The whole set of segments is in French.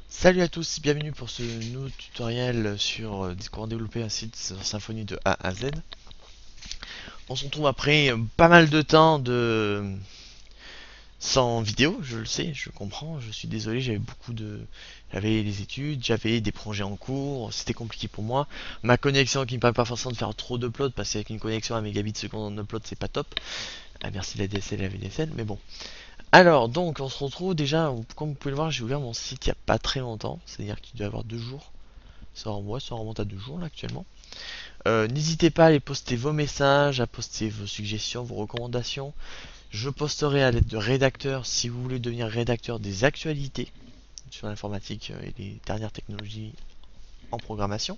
Salut à tous, bienvenue pour ce nouveau tutoriel sur comment développer un site sur Symfony de A à Z. On se retrouve après pas mal de temps sans vidéo, je le sais, je comprends, je suis désolé, j'avais les études, j'avais des projets en cours, c'était compliqué pour moi. Ma connexion qui me permet pas forcément de faire trop d'upload parce qu'avec une connexion à mégabits seconde en upload c'est pas top. Ah, merci la DSL et la VDSL, mais bon. Alors donc on se retrouve déjà, comme vous pouvez le voir, j'ai ouvert mon site il y a pas très longtemps, c'est-à-dire qu'il doit y avoir 2 jours. Ça remonte à 2 jours là actuellement. N'hésitez pas à aller poster vos messages, à poster vos suggestions, vos recommandations. Je posterai à l'aide de rédacteurs si vous voulez devenir rédacteur des actualités sur l'informatique et les dernières technologies en programmation.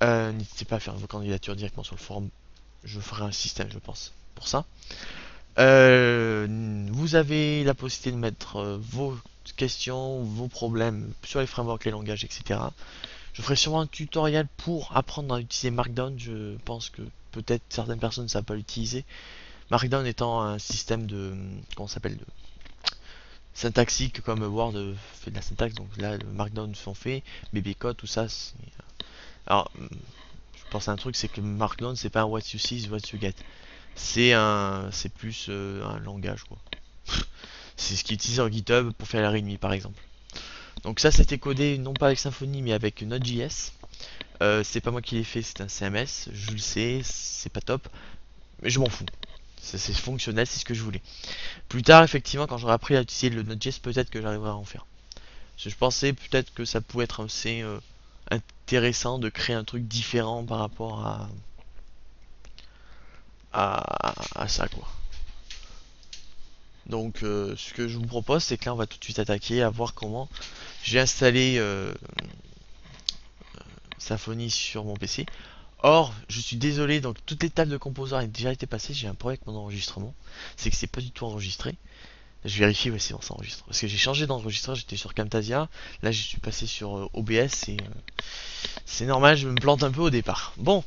N'hésitez pas à faire vos candidatures directement sur le forum. Je ferai un système, je pense, pour ça. Vous avez la possibilité de mettre vos questions, vos problèmes sur les frameworks, les langages, etc. Je ferai sûrement un tutoriel pour apprendre à utiliser Markdown. Je pense que peut-être certaines personnes ne savent pas l'utiliser. Markdown étant un système de, comment ça s'appelle, de syntaxique comme Word fait de la syntaxe. Donc là, le Markdown sont faits, BBcode, tout ça. Alors, je pense à un truc, c'est que Markdown, c'est pas un what you see, is what you get. C'est plus un langage quoi. C'est ce qui est utilisé en GitHub pour faire la README par exemple. Donc ça, c'était codé non pas avec Symfony mais avec Node.js. C'est pas moi qui l'ai fait, c'est un CMS, je le sais, c'est pas top, mais je m'en fous. C'est fonctionnel, c'est ce que je voulais. Plus tard, effectivement, quand j'aurai appris à utiliser le Node.js, peut-être que j'arriverai à en faire. Parce que je pensais peut-être que ça pouvait être assez intéressant de créer un truc différent par rapport à ça, quoi. Donc, ce que je vous propose, c'est que là, on va tout de suite attaquer à voir comment j'ai installé Symfony sur mon PC. Or, je suis désolé, donc toutes les tables de composants ont déjà été passées. J'ai un problème avec mon enregistrement. C'est que c'est pas du tout enregistré. Je vérifie, ouais, c'est bon, ça enregistre. Parce que j'ai changé d'enregistreur, j'étais sur Camtasia. Là, je suis passé sur OBS et c'est normal, je me plante un peu au départ. Bon,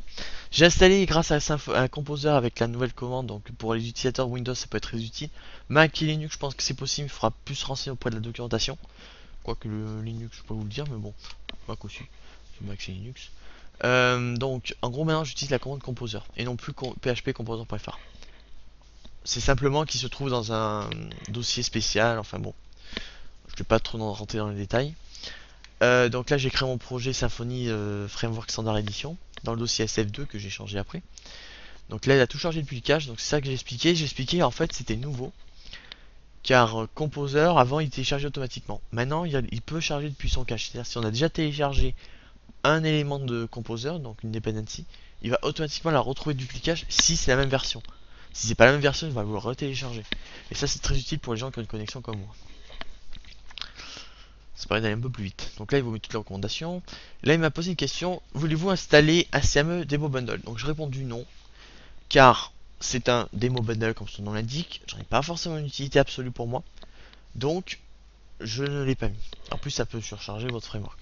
j'ai installé grâce à un composer avec la nouvelle commande. Donc, pour les utilisateurs Windows, ça peut être très utile. Mac et Linux, je pense que c'est possible. Il faudra plus se renseigner auprès de la documentation. Quoique le Linux, je peux vous le dire, mais bon, Mac aussi. Mac et Linux. Donc, en gros, maintenant, j'utilise la commande composer et non plus php composer.fr. C'est simplement qu'il se trouve dans un dossier spécial. Enfin bon, je ne vais pas trop rentrer dans les détails. Donc là, j'ai créé mon projet Symfony Framework Standard Edition dans le dossier SF2 que j'ai changé après. Donc là, il a tout chargé depuis le cache. Donc c'est ça que j'ai expliqué. J'ai expliqué en fait c'était nouveau car Composer avant il téléchargeait automatiquement. Maintenant, il peut charger depuis son cache. C'est-à-dire si on a déjà téléchargé un élément de Composer, donc une dependency, il va automatiquement la retrouver depuis le cache si c'est la même version. Si c'est pas la même version, il va vous le retélécharger. Et ça, c'est très utile pour les gens qui ont une connexion comme moi. Ça permet d'aller un peu plus vite. Donc là, il vous met toutes les recommandations. Là, il m'a posé une question. Voulez-vous installer ACME Demo Bundle? Donc j'ai répondu non, car c'est un Demo Bundle comme son nom l'indique. J'en ai pas forcément une utilité absolue pour moi. Donc, je ne l'ai pas mis. En plus, ça peut surcharger votre framework.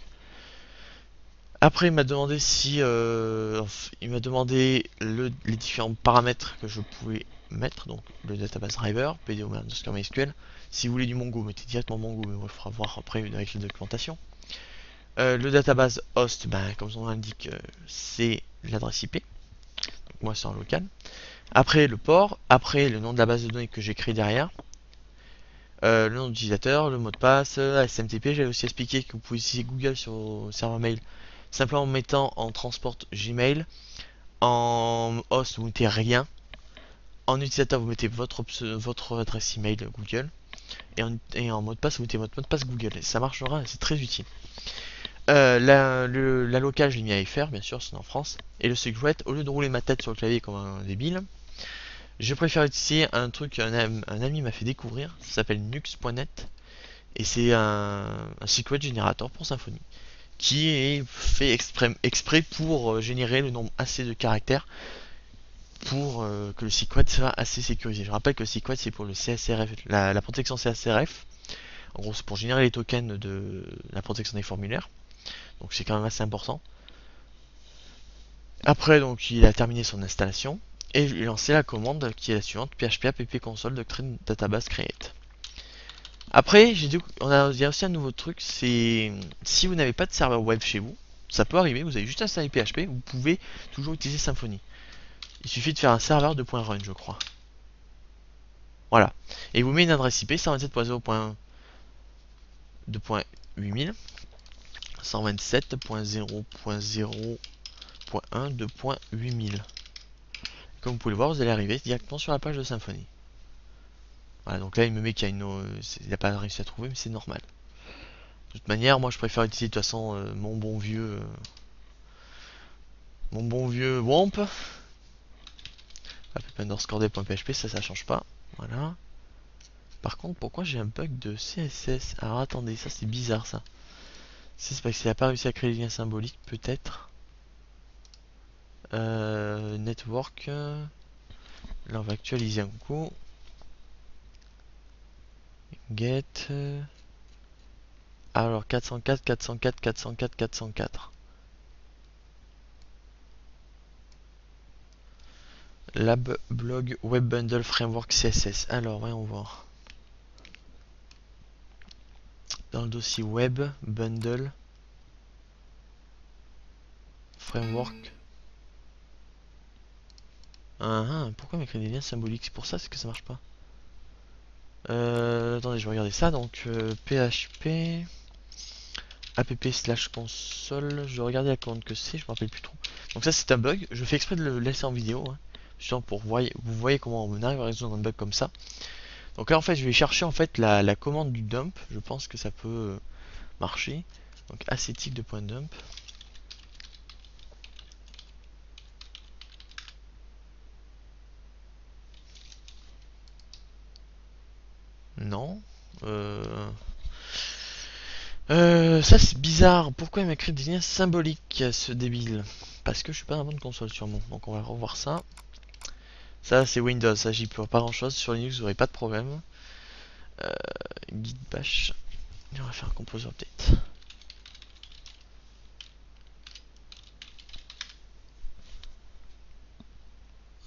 Après, il m'a demandé si, il m'a demandé les différents paramètres que je pouvais mettre, donc le database driver, PDO underscore MySQL. Si vous voulez du Mongo, mettez directement Mongo, mais il faudra voir après avec la documentation. Le database host, ben, comme son nom l'indique, c'est l'adresse IP. Donc moi, c'est en local. Après, le port. Après, le nom de la base de données que j'ai créé derrière. Le nom d'utilisateur, le mot de passe, SMTP. J'avais aussi expliqué que vous pouvez utiliser Google sur vos serveurs mail simplement en mettant en transport Gmail. En host, vous mettez rien. En utilisateur, vous mettez votre adresse email Google. Et en mot de passe, vous mettez votre mot de passe Google. Et ça marchera, c'est très utile. La locale, je l'ai mis à FR, bien sûr, c'est en France. Et le secret, au lieu de rouler ma tête sur le clavier comme un débile, je préfère utiliser un truc qu'un ami m'a fait découvrir. Ça s'appelle nux.net. Et c'est un secret générateur pour Symfony qui est fait exprès pour générer le nombre assez de caractères pour que le secret soit assez sécurisé. Je rappelle que le secret c'est pour le CSRF, la protection CSRF. En gros, c'est pour générer les tokens de la protection des formulaires. Donc c'est quand même assez important. Après, donc, il a terminé son installation et je lui ai lancé la commande qui est la suivante: php app console doctrine database create. Après, il y a aussi un nouveau truc, c'est si vous n'avez pas de serveur web chez vous, ça peut arriver, vous avez juste installé PHP, vous pouvez toujours utiliser Symfony. Il suffit de faire un serveur de .run, je crois. Voilà. Et vous met une adresse IP 127.0.2.8000, 127.0.0.1 2.8000. Comme vous pouvez le voir, vous allez arriver directement sur la page de Symfony. Voilà, donc là il me met qu'il y a il n'a pas réussi à trouver, mais c'est normal. De toute manière, moi je préfère utiliser de toute façon mon bon vieux WAMP. Underscore.php, ça change pas. Voilà. Par contre, pourquoi j'ai un bug de CSS? Alors attendez, ça c'est bizarre ça. C'est parce qu'il a pas réussi à créer les liens symboliques, peut-être. Network. Là on va actualiser un coup. Get. Alors 404, 404, 404, 404. Lab blog web bundle framework CSS. Alors voyons voir. Dans le dossier web bundle framework. Pourquoi il m'écrit des liens symboliques? C'est pour ça, c'est que ça marche pas. Attendez, je vais regarder ça. Donc PHP app/console. Je vais regarder la commande que c'est, je me rappelle plus trop. Donc ça c'est un bug. Je fais exprès de le laisser en vidéo, hein, justement pour vous voyez comment on arrive à résoudre un bug comme ça. Donc là en fait je vais chercher en fait la commande du dump. Je pense que ça peut marcher. Donc ascétique de point dump. Non. Ça c'est bizarre. Pourquoi il m'a créé des liens symboliques, ce débile? Parce que je suis pas dans la bonne console sûrement. Donc on va revoir ça. Ça c'est Windows, ça j'y peux pas grand chose. Sur Linux vous n'aurez pas de problème. Git bash. Et on va faire un composer update.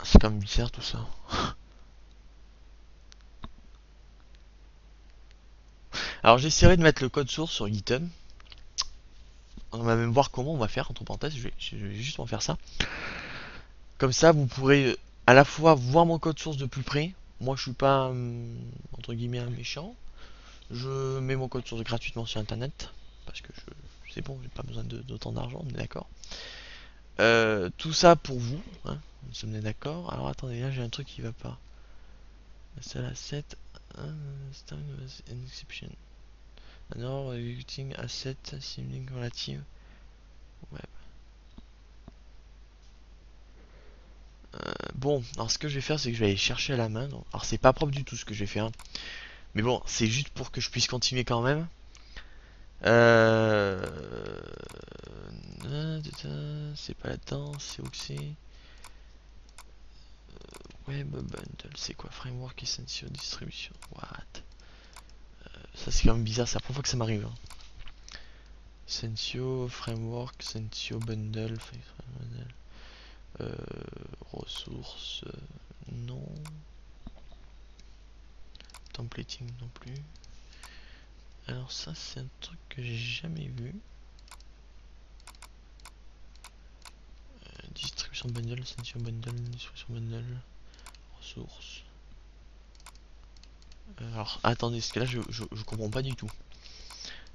C'est quand même bizarre tout ça. Alors j'essaierai de mettre le code source sur GitHub. On va même voir comment on va faire, entre parenthèses, je vais justement faire ça. Comme ça vous pourrez à la fois voir mon code source de plus près. Moi je suis pas entre guillemets un méchant. Je mets mon code source gratuitement sur internet. Parce que c'est bon, j'ai pas besoin d'autant d'argent, on est d'accord. Tout ça pour vous, hein, nous sommes d'accord. Alors attendez, là j'ai un truc qui va pas. C'est la 7. Exception. Alors, executing asset simulink relative web. Bon, alors ce que je vais faire, c'est que je vais aller chercher à la main. Donc, alors c'est pas propre du tout ce que je vais faire. Mais bon, c'est juste pour que je puisse continuer quand même. C'est pas là-dedans, c'est où que c'est? Web bundle, c'est quoi? Framework Essential Distribution. What? Ça c'est quand même bizarre, c'est la première fois que ça m'arrive. Hein. Sensio, Framework, Sensio, Bundle, ressources, non. Templating non plus. Alors ça c'est un truc que j'ai jamais vu. Distribution bundle, Sensio bundle, distribution bundle, ressources. Alors attendez, parce que là je comprends pas du tout.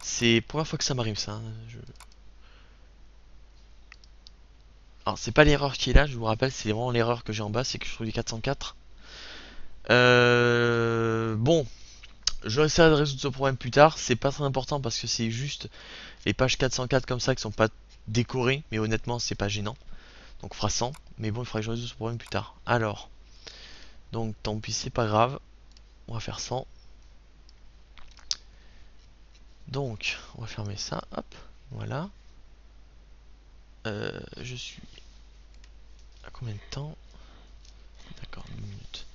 C'est la première fois que ça m'arrive ça. Hein. Alors c'est pas l'erreur qui est là, je vous rappelle, c'est vraiment l'erreur que j'ai en bas, c'est que je trouve les 404. Bon, je vais essayer de résoudre ce problème plus tard. C'est pas très important parce que c'est juste les pages 404 comme ça qui sont pas décorées, mais honnêtement c'est pas gênant. Donc on fera 100, mais bon il faudra que je résolve ce problème plus tard. Alors, donc tant pis c'est pas grave, on va faire 100. Donc on va fermer ça, hop, voilà. Je suis à combien de temps? D'accord, une minute.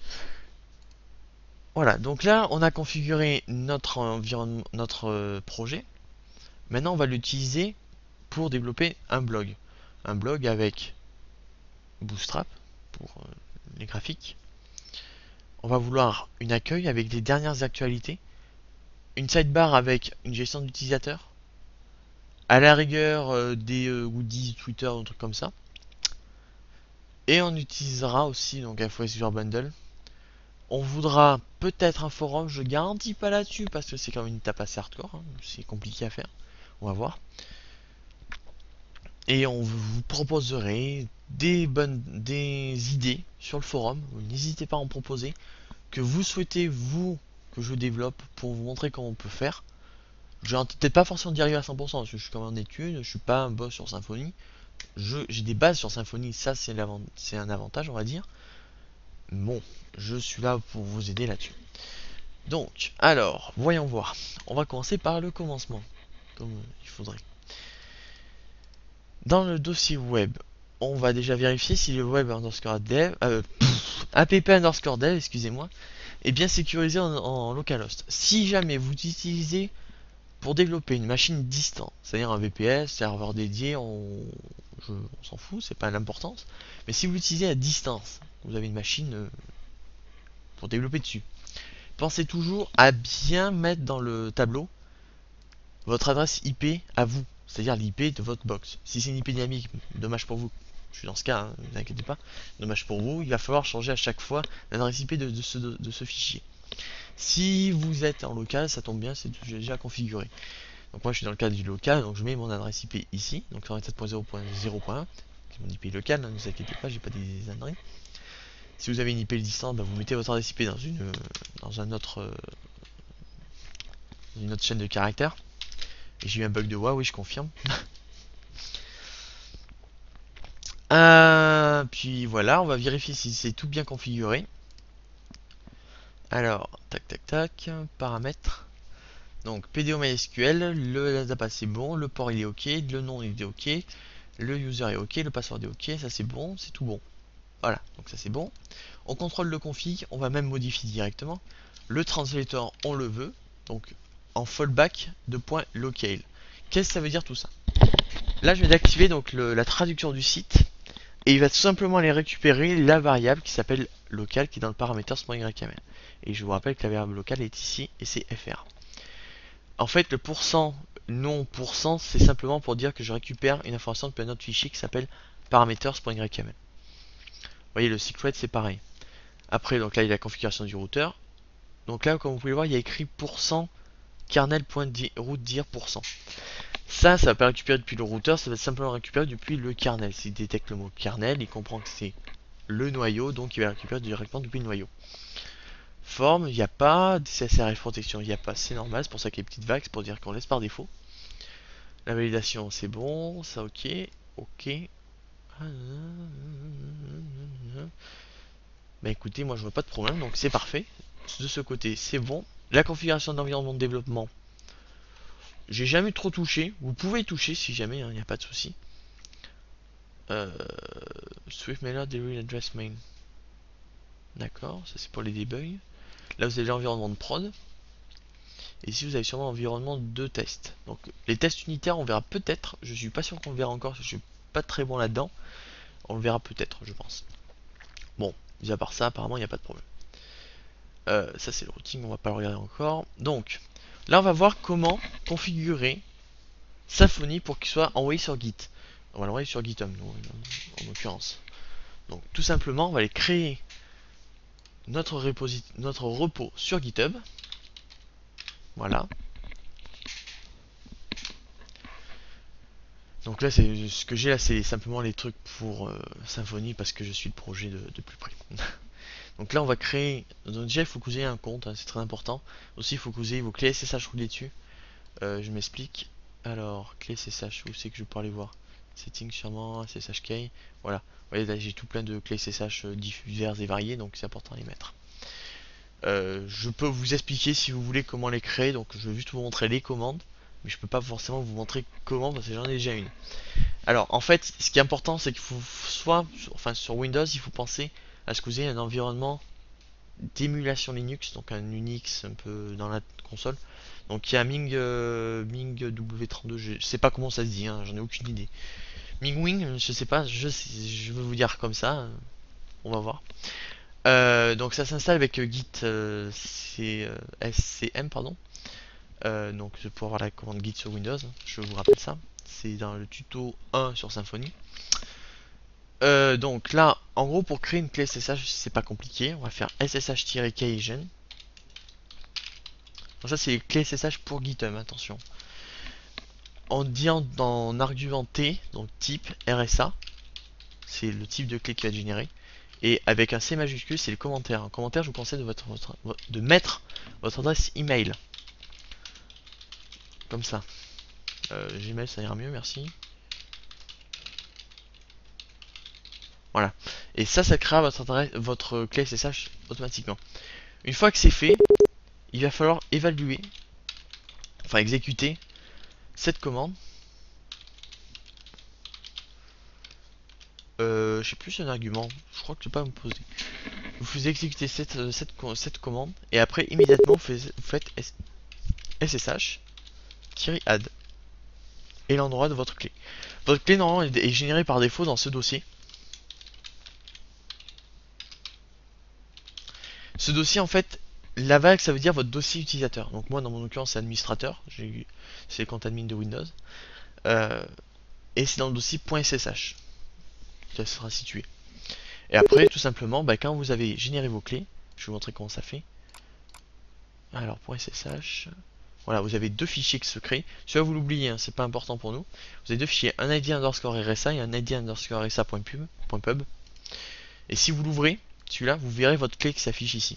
Voilà, donc là on a configuré notre environnement, notre projet. Maintenant on va l'utiliser pour développer un blog. Un blog avec Bootstrap pour les graphiques. On va vouloir une accueil avec les dernières actualités une sidebar avec une gestion d'utilisateur, à la rigueur des goodies Twitter, un truc comme ça. Et on utilisera aussi donc FOS User Bundle. On voudra peut-être un forum, je garantis pas là-dessus parce que c'est quand même une étape assez hardcore, hein, c'est compliqué à faire. On va voir. Et on vous proposerait des idées sur le forum. N'hésitez pas à en proposer. Que vous souhaitez, vous, que je développe pour vous montrer comment on peut faire. J'ai peut-être pas forcément d'y arriver à 100% parce que je suis quand même en études, je suis pas un boss sur Symfony. J'ai des bases sur Symfony, ça c'est un avantage, on va dire. Bon, je suis là pour vous aider là-dessus. Donc, alors, voyons voir. On va commencer par le commencement, comme il faudrait. Dans le dossier web, on va déjà vérifier si le web underscore dev, app underscore dev, excusez-moi, est bien sécurisé en localhost. Si jamais vous utilisez pour développer une machine distante, c'est-à-dire un VPS, serveur dédié, on s'en fout, c'est pas l'importance. Mais si vous l'utilisez à distance, vous avez une machine pour développer dessus, pensez toujours à bien mettre dans le tableau votre adresse IP à vous, c'est-à-dire l'IP de votre box. Si c'est une IP dynamique, dommage pour vous. Je suis dans ce cas, hein, ne vous inquiétez pas. Dommage pour vous, il va falloir changer à chaque fois l'adresse IP de ce fichier. Si vous êtes en local, ça tombe bien, c'est déjà configuré. Donc moi je suis dans le cadre du local, donc je mets mon adresse IP ici, donc 127.0.0.1, c'est mon IP local, hein, ne vous inquiétez pas, j'ai pas des âneries. Si vous avez une IP distante, bah, vous mettez votre adresse IP dans une autre chaîne de caractères. Et j'ai eu un bug de WoW, oui je confirme. Puis voilà, on va vérifier si c'est tout bien configuré. Alors, tac tac tac, paramètres. Donc PDO MySQL, la database c'est bon, le port il est ok, le nom il est ok, le user est ok, le password est ok, ça c'est bon, c'est tout bon. Voilà, donc ça c'est bon. On contrôle le config, on va même modifier directement. Le translator on le veut, donc en fallback de point .locale. Qu'est-ce que ça veut dire tout ça? Là je vais activer donc la traduction du site et il va tout simplement aller récupérer la variable qui s'appelle local qui est dans le paramètre.yml. Et je vous rappelle que la variable locale est ici et c'est fr. En fait le pourcent non pourcent c'est simplement pour dire que je récupère une information depuis un autre fichier qui s'appelle parameters.yml. Vous voyez le secret c'est pareil. Après donc là il y a la configuration du routeur. Donc là comme vous pouvez voir il y a écrit pourcent kernel.rootdir%. Ça va pas récupérer depuis le routeur, ça va simplement récupérer depuis le kernel. S'il détecte le mot kernel, il comprend que c'est le noyau, donc il va récupérer directement depuis le noyau. Forme, il n'y a pas, CSRF protection, il n'y a pas, c'est normal, c'est pour ça qu'il y a des petites vagues, c'est pour dire qu'on laisse par défaut. La validation, c'est bon, ça ok, ok. Bah écoutez, moi je vois pas de problème, donc c'est parfait. De ce côté, c'est bon. La configuration d'environnement de développement, j'ai jamais trop touché. Vous pouvez y toucher si jamais, il n'y a pas de souci. Swift Mailer Delivery Address Main. D'accord, ça c'est pour les debugs. Là vous avez l'environnement de prod. Et ici vous avez sûrement l'environnement de test. Donc les tests unitaires on verra peut-être. Je suis pas sûr qu'on le verra encore, je suis pas très bon là-dedans. On le verra peut-être, je pense. Bon, mis à part ça, apparemment il n'y a pas de problème. Ça c'est le routing, on va pas le regarder encore. Donc, là on va voir comment configurer Symfony pour qu'il soit envoyé sur Git. On va l'envoyer sur GitHub, en l'occurrence. Donc tout simplement, on va aller créer notre repos sur GitHub. Voilà. Donc là, c'est ce que j'ai là, c'est simplement les trucs pour Symfony parce que je suis le projet de plus près. Donc là, on va créer. Donc déjà, il faut que vous ayez un compte, hein, c'est très important. Aussi, il faut que vous ayez vos clés SSH roulées dessus. Je m'explique. Alors, clé SSH, où c'est que je peux aller voir? Settings sûrement, SSH key. Voilà. Vous voyez, là, j'ai tout plein de clés SSH diverses et variées, donc c'est important à les mettre. Je peux vous expliquer si vous voulez comment les créer, donc je vais juste vous montrer les commandes, mais je peux pas forcément vous montrer comment parce que j'en ai déjà une. Alors en fait, ce qui est important, c'est qu'il faut enfin sur Windows, il faut penser à ce que vous ayez un environnement d'émulation Linux, donc un Unix un peu dans la console. Donc il y a Ming W32, je sais pas comment ça se dit, hein, j'en ai aucune idée. Mingwing, je sais pas, je vais vous dire comme ça, on va voir. Donc ça s'installe avec Git SCM, pardon. Donc pour avoir la commande guide sur Windows, je vous rappelle ça. C'est dans le tuto 1 sur Symfony. Donc là, en gros, pour créer une clé SSH, c'est pas compliqué. On va faire ssh-keygen. Donc ça, c'est les clés SSH pour GitHub, attention. En disant en argument T, donc type RSA, c'est le type de clé qui va être généré. Et avec un C majuscule, c'est le commentaire. En commentaire, je vous conseille de mettre votre adresse email. Comme ça. Gmail, ça ira mieux, merci. Voilà. Et ça créera votre clé SSH automatiquement. Une fois que c'est fait, il va falloir évaluer, enfin exécuter cette commande. Je sais plus un argument, je crois que je ne vais pas me poser. Vous exécutez cette commande et après immédiatement vous faites ssh-add et l'endroit de votre clé. Votre clé normalement est générée par défaut dans ce dossier. Ce dossier en fait, la vague ça veut dire votre dossier utilisateur. Donc moi dans mon occurrence c'est administrateur, c'est le compte admin de Windows. Et c'est dans le dossier .ssh qui sera situé. Et après tout simplement quand vous avez généré vos clés, je vais vous montrer comment ça fait. Alors .ssh, voilà, vous avez deux fichiers qui se créent. Celui-là vous l'oubliez, hein, c'est pas important pour nous. Vous avez deux fichiers, un id underscore rsa et un id underscore rsa.pub. Et si vous l'ouvrez, celui-là, vous verrez votre clé qui s'affiche ici.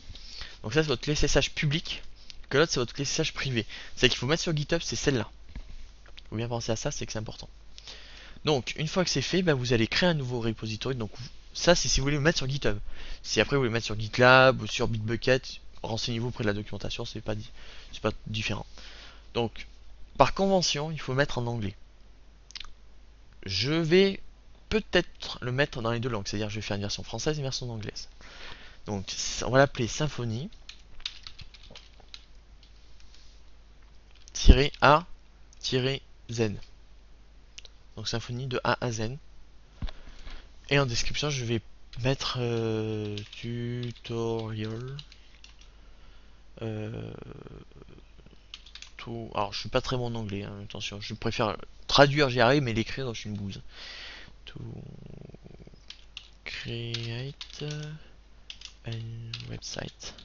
Donc ça c'est votre clé SSH publique, que l'autre c'est votre clé SSH privée. Celle qu'il faut mettre sur GitHub, c'est celle-là. Il faut bien penser à ça, c'est que c'est important. Donc une fois que c'est fait, vous allez créer un nouveau repository. Donc ça c'est si vous voulez le mettre sur GitHub. Si après vous voulez le mettre sur GitLab ou sur Bitbucket, renseignez-vous auprès de la documentation, c'est pas différent. Donc par convention, il faut mettre en anglais. Je vais peut-être le mettre dans les deux langues, c'est-à-dire je vais faire une version française et une version anglaise. Donc on va l'appeler Symfony A Z. Donc Symfony de A à Z. Et en description, je vais mettre tutorial. Alors, je suis pas très bon en anglais, hein, attention. Je préfère traduire, j'y arrive, mais l'écrire, je suis une bouse. To create a website.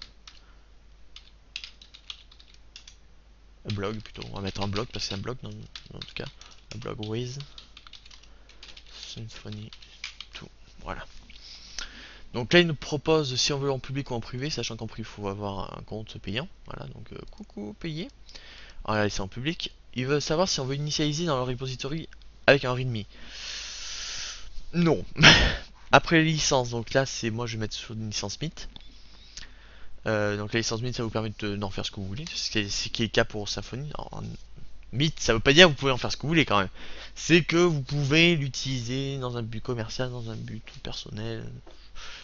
Un blog plutôt. On va mettre un blog parce que c'est un blog dans tout cas. Un blog with Symfony 2. Voilà. Donc là, il nous propose si on veut en public ou en privé, sachant qu'en privé, il faut avoir un compte payant. Voilà, donc coucou, payé. Alors là, c'est en public. Il veut savoir si on veut initialiser dans le repository avec un readme. Non. Après les licences, donc là, c'est moi, je vais mettre sur une licence Mint. Donc la licence Mint, ça vous permet d'en faire ce que vous voulez. Ce qui est le cas pour Symfony. Alors, Mint, ça veut pas dire que vous pouvez en faire ce que vous voulez quand même. C'est que vous pouvez l'utiliser dans un but commercial, dans un but personnel.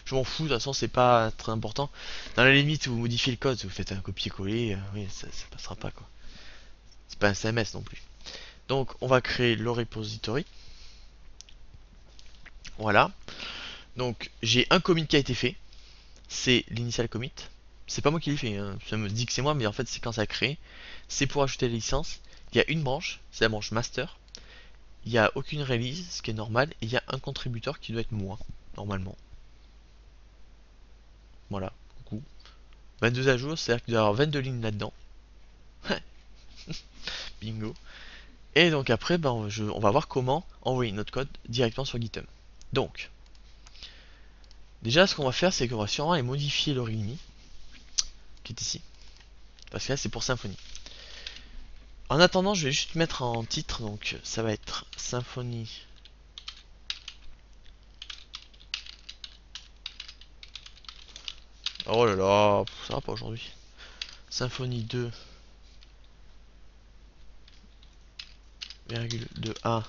Je m'en fous, de toute façon, c'est pas très important. Dans la limite où vous modifiez le code, si vous faites un copier-coller, oui, ça passera pas quoi. C'est pas un CMS non plus. Donc, on va créer le repository. Voilà. Donc, j'ai un commit qui a été fait. C'est l'initial commit. C'est pas moi qui l'ai fait, hein. Ça me dit que c'est moi, mais en fait, c'est quand ça a créé. C'est pour ajouter la licence. Il y a une branche, c'est la branche master. Il n'y a aucune release, ce qui est normal. Et il y a un contributeur qui doit être moi, normalement. Voilà, coucou. 22 à jour, c'est-à-dire qu'il doit y avoir 22 lignes là-dedans. Bingo. Et donc après, on va voir comment envoyer notre code directement sur GitHub. Donc, déjà, ce qu'on va faire, c'est qu'on va sûrement aller modifier le readme, qui est ici. Parce que là, c'est pour Symfony. En attendant, je vais juste mettre en titre, donc ça va être Symfony. Oh là là, ça va pas aujourd'hui. Symfony 2, de A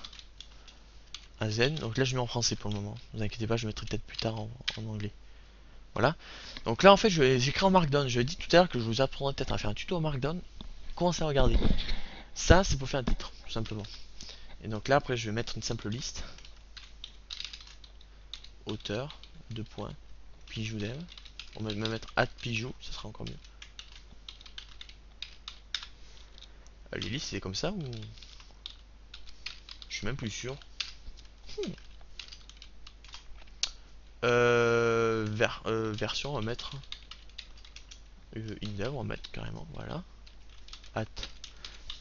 à Z. Donc là, je mets en français pour le moment. Ne vous inquiétez pas, je mettrai peut-être plus tard en anglais. Voilà. Donc là, en fait, j'écris en Markdown. Je l'ai dit tout à l'heure que je vous apprendrai peut-être à faire un tuto en Markdown. Commencez à regarder. Ça, c'est pour faire un titre, tout simplement. Et donc là, après, je vais mettre une simple liste. Auteur, 2 points, Pijou dev. On va même mettre @pijou, ça sera encore mieux. Lily, c'est comme ça ou... Je suis même plus sûr. Hmm. Version, on va mettre indev, on va mettre carrément, voilà. At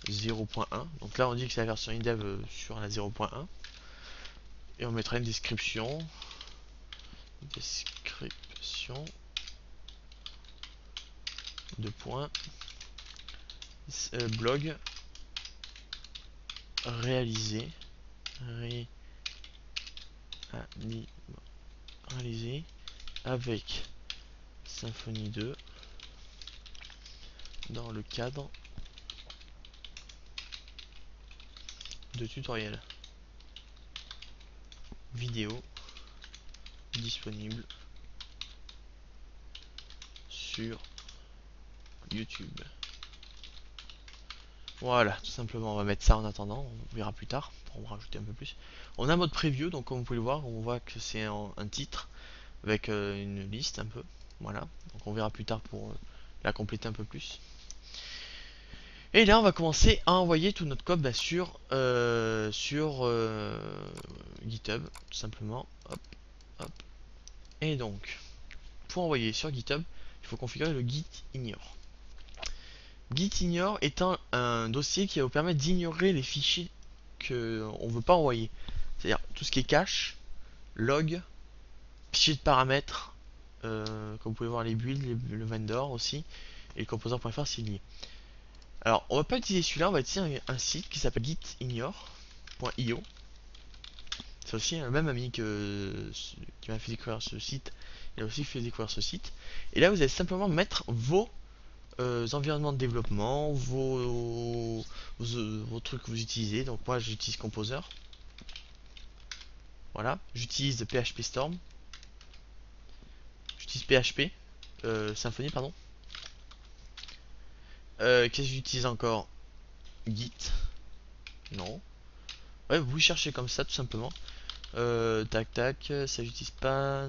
0.1. Donc là, on dit que c'est la version indev sur la 0.1. Et on mettra une description. Description. De points. Blog. Réalisé. Réalisé. Avec Symfony 2. Dans le cadre de tutoriel. Vidéo disponible sur YouTube. Voilà, tout simplement, on va mettre ça en attendant, on verra plus tard pour en rajouter un peu plus. On a un mode preview, donc comme vous pouvez le voir, on voit que c'est un titre avec une liste un peu. Voilà, donc on verra plus tard pour la compléter un peu plus. Et là, on va commencer à envoyer tout notre code sur GitHub, tout simplement. Hop, hop. Et donc, pour envoyer sur GitHub, il faut configurer le git ignore. Git ignore étant un dossier qui va vous permettre d'ignorer les fichiers qu'on ne veut pas envoyer. C'est-à-dire tout ce qui est cache, log, fichier de paramètres, comme vous pouvez voir les builds, le vendor aussi, et le composer.fr s'il y est. Alors on va pas utiliser celui-là, on va utiliser un site qui s'appelle gitignore.io. C'est aussi un même ami qui m'a fait découvrir ce site. Il a aussi fait découvrir ce site. Et là vous allez simplement mettre vos environnements de développement, vos trucs que vous utilisez. Donc moi j'utilise Composer. Voilà, j'utilise PHP Storm. J'utilise PHP, Symfony pardon. Qu'est-ce que j'utilise encore? Git. Non. Ouais, vous cherchez comme ça tout simplement. Tac tac, ça j'utilise pas.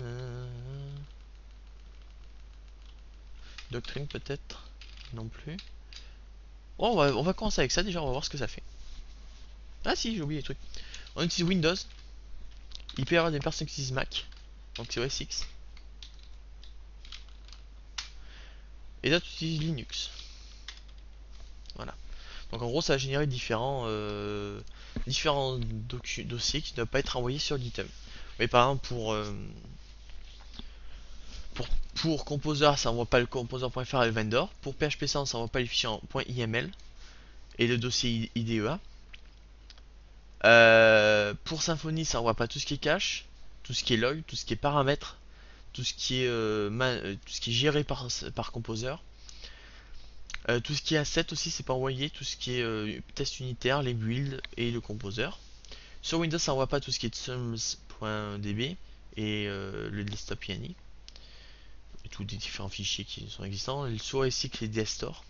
Doctrine peut-être. Non plus. Bon, on va commencer avec ça déjà, on va voir ce que ça fait. Ah si, j'ai oublié les trucs. On utilise Windows. Il peut y avoir des personnes qui utilisent Mac. Donc c'est OS X. Et d'autres utilisent Linux. Voilà. Donc en gros ça va générer différents dossiers qui ne doivent pas être envoyés sur GitHub. Mais par exemple pour Composer ça envoie pas le composer.fr et le vendor. Pour PHP ça envoie pas les fichiers en .iml et le dossier IDEA. Pour Symfony ça envoie pas tout ce qui est cache, tout ce qui est log, tout ce qui est paramètres, tout ce qui est géré par Composer. Tout ce qui est asset aussi c'est pas envoyé, tout ce qui est test unitaire, les builds et le composer. Sur Windows ça envoie pas tout ce qui est sums.db et le desktop INI et tous les différents fichiers qui sont existants. Sur OS X les dstore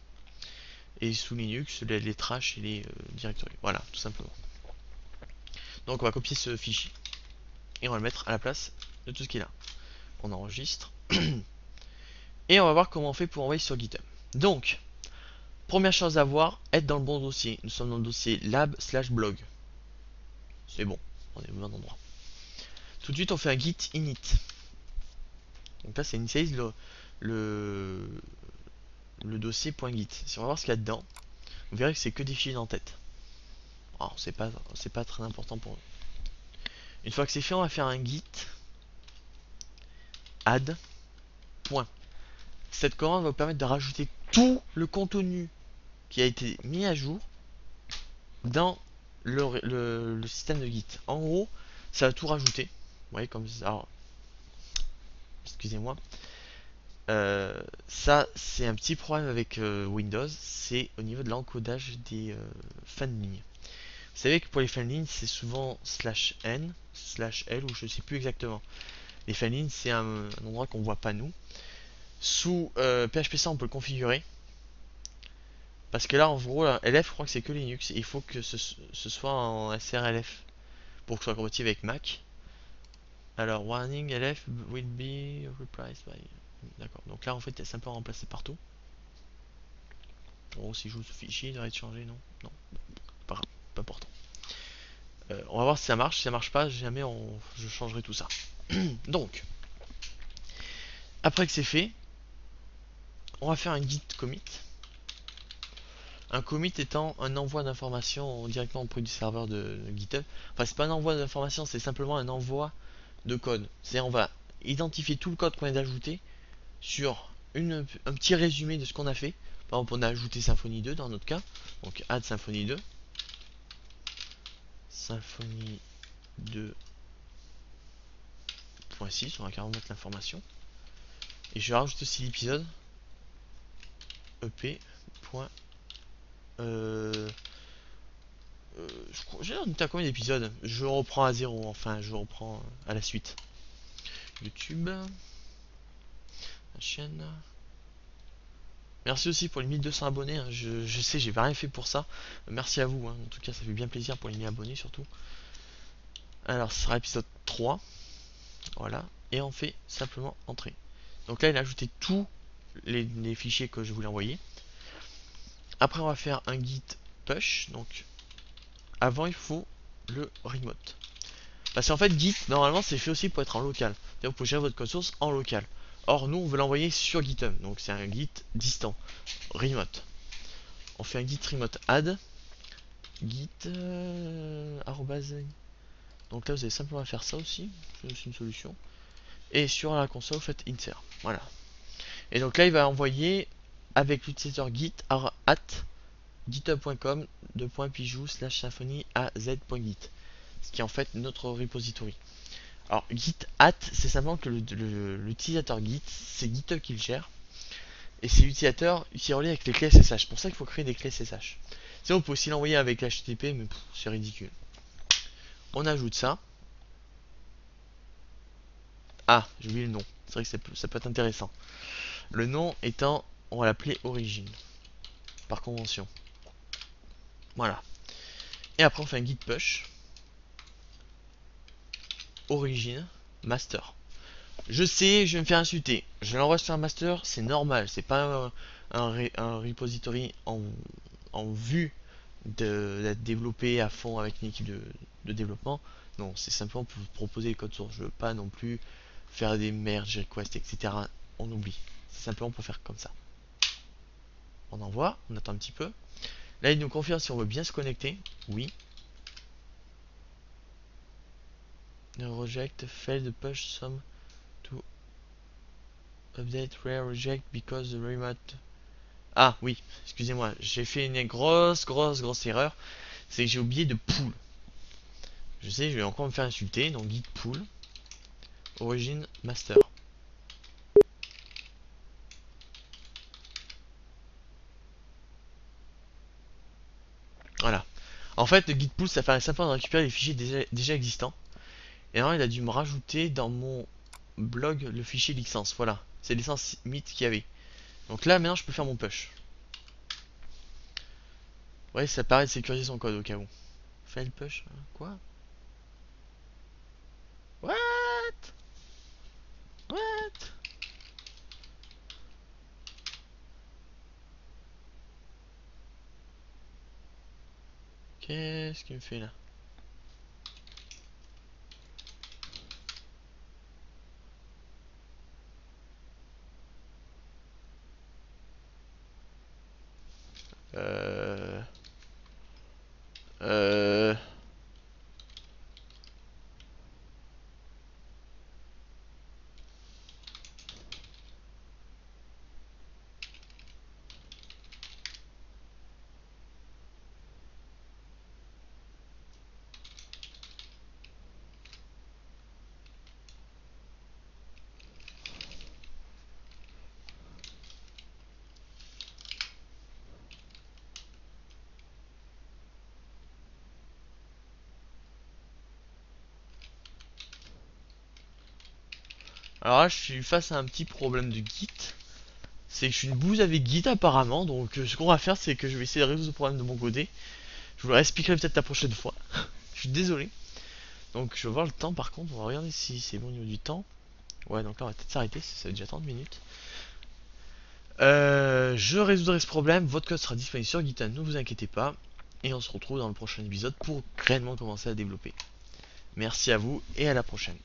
et sous Linux les trash et les directories. Voilà, tout simplement. Donc on va copier ce fichier et on va le mettre à la place de tout ce qui est là. On enregistre et on va voir comment on fait pour envoyer sur GitHub. Donc première chose à voir, être dans le bon dossier. Nous sommes dans le dossier lab/blog. C'est bon, on est au bon endroit. Tout de suite, on fait un git init. Donc là, ça initialise le dossier .git. Si on va voir ce qu'il y a dedans, vous verrez que c'est que des fichiers d'en-tête. Alors, c'est pas très important pour nous. Une fois que c'est fait, on va faire un git add. Cette commande va vous permettre de rajouter tout le contenu qui a été mis à jour dans le système de Git. En gros, ça va tout rajouter. Vous voyez comme ça. Alors, excusez-moi. Ça, c'est un petit problème avec Windows. C'est au niveau de l'encodage des fins de ligne. Vous savez que pour les fins de ligne, c'est souvent /n, /l ou je sais plus exactement. Les fins de ligne, c'est un endroit qu'on voit pas nous. Sous PHP ça, on peut le configurer. Parce que là, en gros, là, LF, je crois que c'est que Linux. Il faut que ce soit en SRLF pour que ce soit compatible avec Mac. Alors, warning LF will be replaced by. D'accord. Donc là, en fait, il y a simplement remplacé partout. Bon, si je joue ce fichier, il devrait être changé, non? Non, pas grave, pas important. On va voir si ça marche. Si ça marche pas, jamais je changerai tout ça. Donc, après que c'est fait, on va faire un git commit. Un commit étant un envoi d'informations directement auprès du serveur de GitHub. Enfin, c'est pas un envoi d'informations, c'est simplement un envoi de code. C'est-à-dire, on va identifier tout le code qu'on a ajouté sur un petit résumé de ce qu'on a fait. Par exemple, on a ajouté Symfony 2 dans notre cas. Donc, add Symfony 2. Symfony 2.6, on va carrément mettre l'information. Et je rajoute aussi l'épisode ep. J'ai noté à combien d'épisodes. Je reprends à zéro, enfin je reprends à la suite. YouTube, la chaîne. Merci aussi pour les 1200 abonnés, hein. Je sais, j'ai rien fait pour ça. Merci à vous, hein. En tout cas ça fait bien plaisir pour les 1000 abonnés surtout. Alors ce sera épisode 3. Voilà. Et on fait simplement entrer. Donc là il a ajouté tous les fichiers que je voulais envoyer. Après on va faire un git push. Donc avant il faut le remote. Parce qu'en fait Git normalement c'est fait aussi pour être en local. C'est-à-dire vous pouvez gérer votre code source en local. Or nous on veut l'envoyer sur GitHub. Donc c'est un Git distant. Remote. On fait un Git remote add. Git arrobase. Donc là vous allez simplement faire ça aussi. C'est une solution. Et sur la console vous faites insert. Voilà. Et donc là il va envoyer avec l'utilisateur git at github.com /pijou/symfony az.git. Ce qui est en fait notre repository. Alors git at c'est simplement que l'utilisateur git c'est GitHub qui le gère et c'est l'utilisateur qui relie avec les clés SSH. C'est pour ça qu'il faut créer des clés SSH. Sinon on peut aussi l'envoyer avec l'HTTP mais c'est ridicule. On ajoute ça. Ah j'ai oublié le nom. C'est vrai que ça peut être intéressant. Le nom étant on va l'appeler origine par convention. Voilà. Et après on fait un git push origine master. Je sais, je vais me faire insulter. Je l'envoie sur un master, c'est normal. C'est pas un repository en vue d'être développé à fond avec une équipe de développement. Non, c'est simplement pour vous proposer les codes sources. Je veux pas non plus faire des merge requests, etc. On oublie. C'est simplement pour faire comme ça. On envoie, on attend un petit peu. Là, il nous confirme si on veut bien se connecter. Oui. Reject, failed push some to update rare reject because the remote. Ah oui, excusez-moi, j'ai fait une grosse erreur. C'est que j'ai oublié de pool. Je sais, je vais encore me faire insulter. Donc git pool origin master. Voilà. En fait, le git pool ça permet simplement de récupérer les fichiers déjà existants. Et alors il a dû me rajouter dans mon blog le fichier licence. Voilà, c'est licence mythe qu'il y avait. Donc là maintenant je peux faire mon push. Ouais, ça permet de sécuriser son code au cas où. Fail push, quoi? What? What? Qu'est-ce qu'il me fait là? Euh... Euh... Alors là, je suis face à un petit problème de Git. C'est que je suis une bouse avec Git apparemment. Donc ce qu'on va faire, c'est que je vais essayer de résoudre ce problème de mon côté. Je vous l'expliquerai peut-être la prochaine fois. Je suis désolé. Donc je vais voir le temps par contre. On va regarder si c'est bon au niveau du temps. Ouais, donc là on va peut-être s'arrêter. Ça fait déjà 30 minutes. Je résoudrai ce problème, votre code sera disponible sur GitHub, ne vous inquiétez pas. Et on se retrouve dans le prochain épisode pour réellement commencer à développer. Merci à vous et à la prochaine.